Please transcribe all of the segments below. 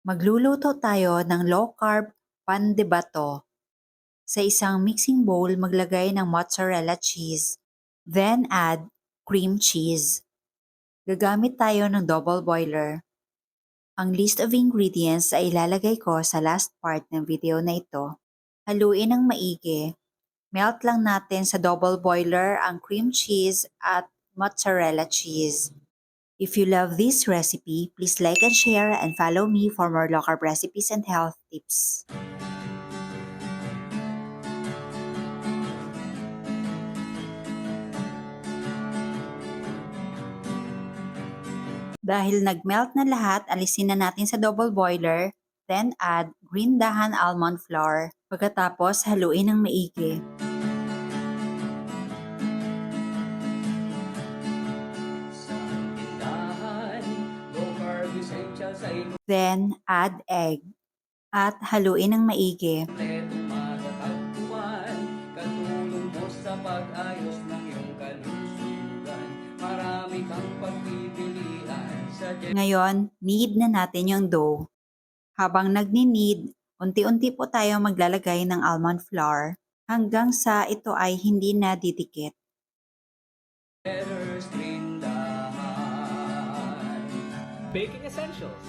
Magluluto tayo ng low-carb pan de bato. Sa isang mixing bowl, maglagay ng mozzarella cheese. Then add cream cheese. Gagamit tayo ng double boiler. Ang list of ingredients ay ilalagay ko sa last part ng video na ito. Haluin ng maigi. Melt lang natin sa double boiler ang cream cheese at mozzarella cheese. If you love this recipe, please like and share and follow me for more low-carb recipes and health tips. Dahil nag-melt na lahat, alisin na natin sa double boiler, then add green dahan almond flour. Pagkatapos, haluin ng maigi. Then, add egg. At haluin ng maigi. Katulong mo sa pag-ayos ng iyong kalusugan. Marami kang pagpipilian sa Ngayon, knead na natin yung dough. Habang nagni-knead, unti-unti po tayo maglalagay ng almond flour hanggang sa ito ay hindi na didikit. Baking essentials,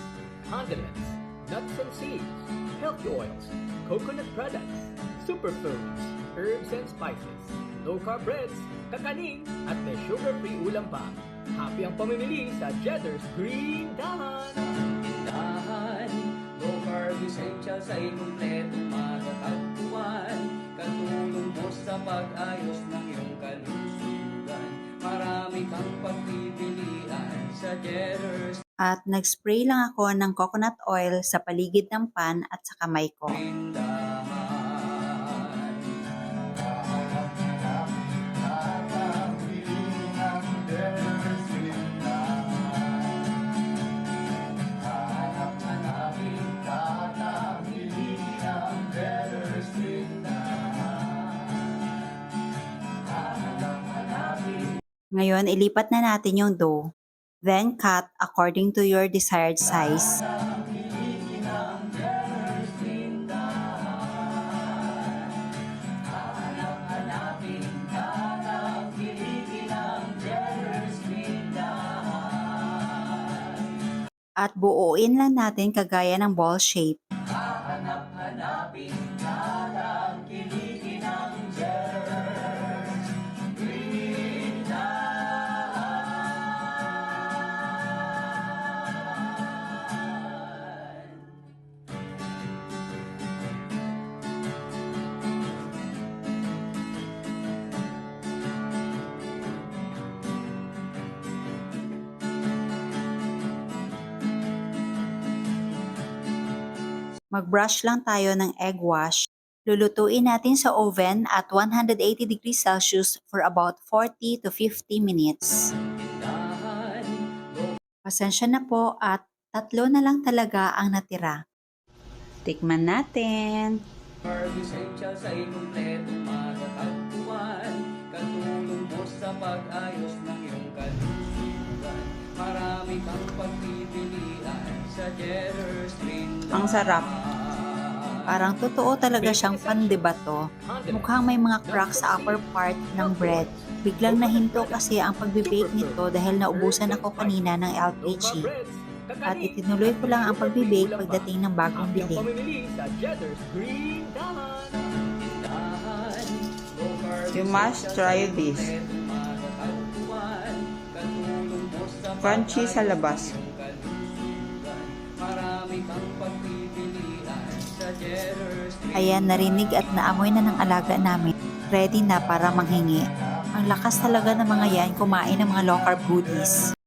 condiments, nuts and seeds, healthy oils, coconut products, superfoods, herbs and spices, low-carb breads, kakanin, at may sugar-free ulam pa. Happy ang pamimili sa Jetter's Green Dahan! Dahan, low-carb essentials ay kumpletong matatagpuan. Katulong mo sa pag-ayos ng iyong kalusugan. Marami kang pagpipilian sa Jetter's. At nag-spray lang ako ng coconut oil sa paligid ng pan at sa kamay ko. Ngayon, ilipat na natin yung dough. Then cut according to your desired size. At buuin lang natin kagaya ng ball shape. Mag-brush lang tayo ng egg wash. Lulutuin natin sa oven at 180 degrees Celsius for about 40 to 50 minutes. Pasensya na po at 3 na lang talaga ang natira. Tikman natin. Carb essentials ay kumpletong matatagpuan. Katulong mo sa pag-ayos ng iyong kalusugan. Marami kang pagpipilian sa Jetter's Green Dahan. Ang sarap. Parang totoo talaga siyang pan de bato. Mukhang may mga cracks sa upper part ng bread. Biglang nahinto kasi ang pagbe-bake nito dahil naubusan ako kanina ng LPG. At itinuloy ko lang ang pagbe-bake pagdating ng bagong bili. You must try this. Crunchy sa labas. Ayan, narinig at naamoy na ng alaga namin. Ready na para manghingi. Ang lakas talaga ng mga yan kumain ng mga low-carb goodies.